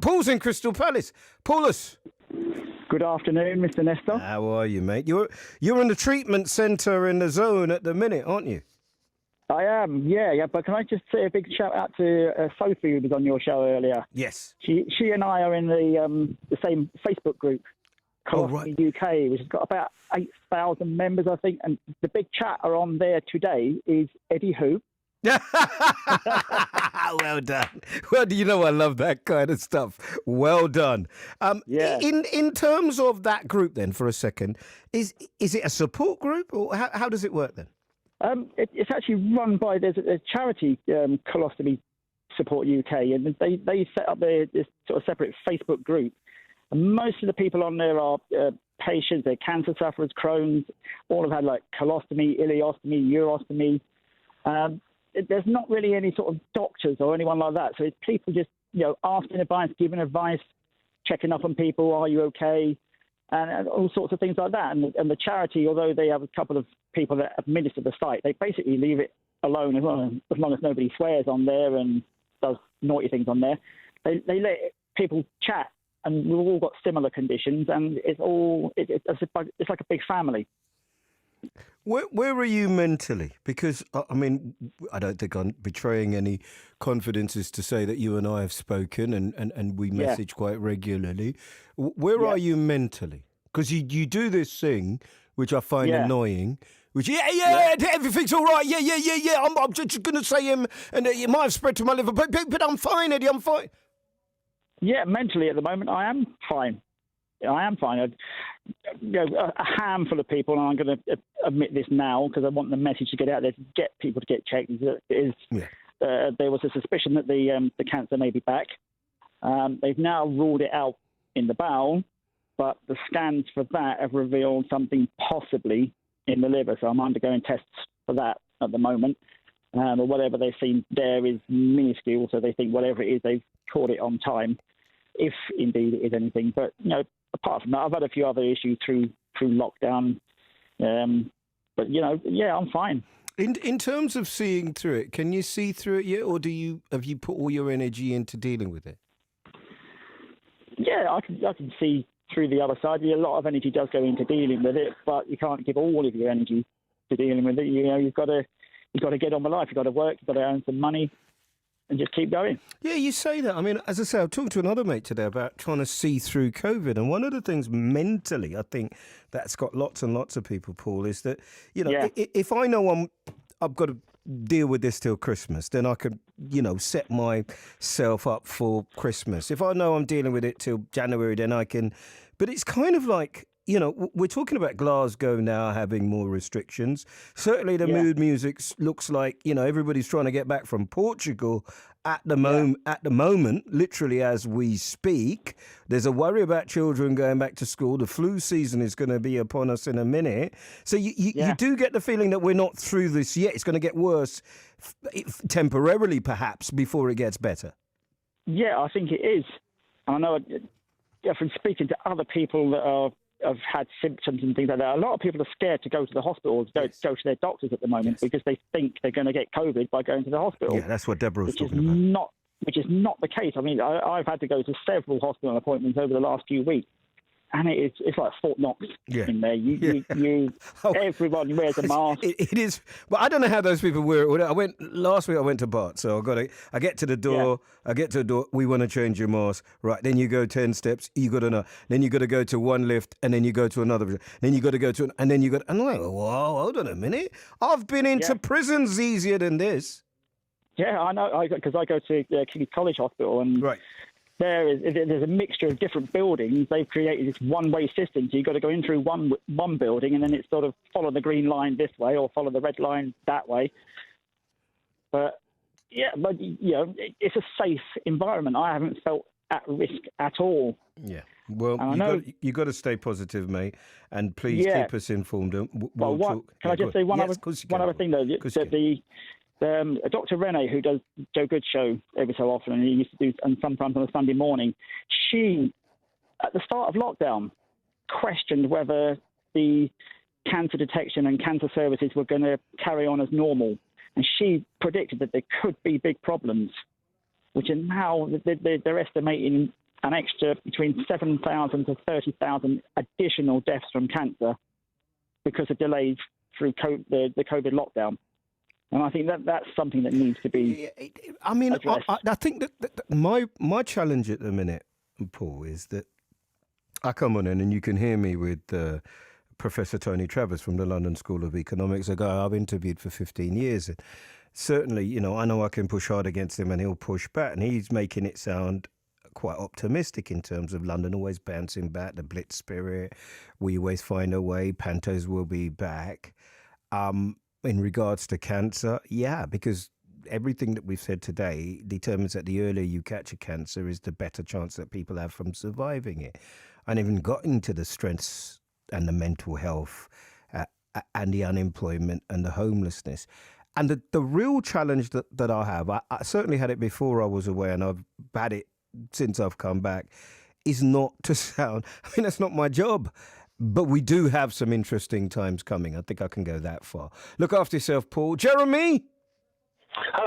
Paul's in Crystal Palace. Paulus. Good afternoon, Mr. Nestor. How are you, mate? You're in the treatment centre in the zone at the minute, aren't you? I am, yeah. But can I just say a big shout out to Sophie, who was on your show earlier? Yes. She and I are in the same Facebook group, Colostomy UK, which has got about 8,000 members, I think. And the big chatter on there today is Eddie Who. Well done. Well, you know I love that kind of stuff. Well done. Yeah. In terms of that group, then, for a second, is it a support group, or how does it work then? It's actually run by there's a charity, Colostomy Support UK, and they set up this sort of separate Facebook group. And most of the people on there are patients, they're cancer sufferers, Crohn's, all have had like colostomy, ileostomy, urostomy. There's not really any sort of doctors or anyone like that. So it's people just, asking advice, giving advice, checking up on people, are you okay? And all sorts of things like that. And the charity, although they have a couple of people that administer the site, they basically leave it alone as long as nobody swears on there and does naughty things on there. They let people chat, and we've all got similar conditions, and it's like a big family. Where are you mentally? Because, I mean, I don't think I'm betraying any confidences to say that you and I have spoken and we message quite regularly. Where are you mentally? Because you do this thing, which I find annoying, which, everything's all right. Yeah. I'm just going to say him, and it might have spread to my liver, but I'm fine, Eddie, I'm fine. Yeah, mentally at the moment, I am fine. I am fine. A handful of people, and I'm going to admit this now because I want the message to get out there to get people to get checked. There was a suspicion that the cancer may be back. They've now ruled it out in the bowel, but the scans for that have revealed something possibly in the liver. So I'm undergoing tests for that at the moment. Or whatever they've seen there is minuscule, so they think whatever it is, they've caught it on time, if indeed it is anything. But, apart from that, I've had a few other issues through lockdown. But, I'm fine. In terms of seeing through it, can you see through it yet, or have you put all your energy into dealing with it? Yeah, I can see through the other side. A lot of energy does go into dealing with it, but you can't give all of your energy to dealing with it. You've got to get on with life. You've got to work. You've got to earn some money. And just keep going. Yeah, you say that. I mean, as I say, I was talking to another mate today about trying to see through COVID. And one of the things mentally, I think, that's got lots and lots of people, Paul, is that, if I know I've got to deal with this till Christmas, then I could, set myself up for Christmas. If I know I'm dealing with it till January, then I can. But it's kind of like, we're talking about Glasgow now having more restrictions. Certainly the mood music looks like, everybody's trying to get back from Portugal at the moment, literally as we speak. There's a worry about children going back to school. The flu season is going to be upon us in a minute. So you do get the feeling that we're not through this yet. It's going to get worse temporarily, perhaps, before it gets better. Yeah, I think it is. I know from speaking to other people that have had symptoms and things like that, a lot of people are scared to go to the hospitals, go to their doctors at the moment because they think they're going to get COVID by going to the hospital. Yeah, that's what Deborah was talking about. Which is not the case. I mean, I've had to go to several hospital appointments over the last few weeks, and it's like Fort Knox in there. Everyone wears a mask. It is, but I don't know how those people wear it. Last week. I went to Bart, so I get to the door. I get to the door. We want to change your mask, right? Then you go 10 steps. You got to know. Then you got to go to one lift, and then you go to another. Then you got to go to, and then you got. And I'm like, whoa, hold on a minute. I've been into prisons easier than this. Yeah, I know. Because I go to King's College Hospital, and there's a mixture of different buildings. They've created this one-way system, so you've got to go in through one building, and then it's sort of follow the green line this way or follow the red line that way. But it's a safe environment. I haven't felt at risk at all. Yeah. Well, you got to stay positive, mate, and please keep us informed. Can I just say one other thing though? Dr. Renee, who does Joe Good's show every so often, and he used to do, and sometimes on a Sunday morning, she, at the start of lockdown, questioned whether the cancer detection and cancer services were going to carry on as normal. And she predicted that there could be big problems which are now they're estimating an extra between 7,000 to 30,000 additional deaths from cancer because of delays through the COVID lockdown. And I think that's something that needs to be addressed. I think that my challenge at the minute, Paul, is that I come on in and you can hear me with Professor Tony Travers from the London School of Economics, a guy I've interviewed for 15 years. And certainly, I know I can push hard against him and he'll push back. And he's making it sound quite optimistic in terms of London always bouncing back, the Blitz spirit. We always find a way. Pantos will be back. In regards to cancer, yeah, because everything that we've said today determines that the earlier you catch a cancer is the better chance that people have from surviving it. I haven't even got into the stress and the mental health and the unemployment and the homelessness. And the real challenge that I have, I certainly had it before I was away and I've had it since I've come back, is not to sound, that's not my job. But we do have some interesting times coming. I think I can go that far. Look after yourself, Paul. Jeremy! Hello.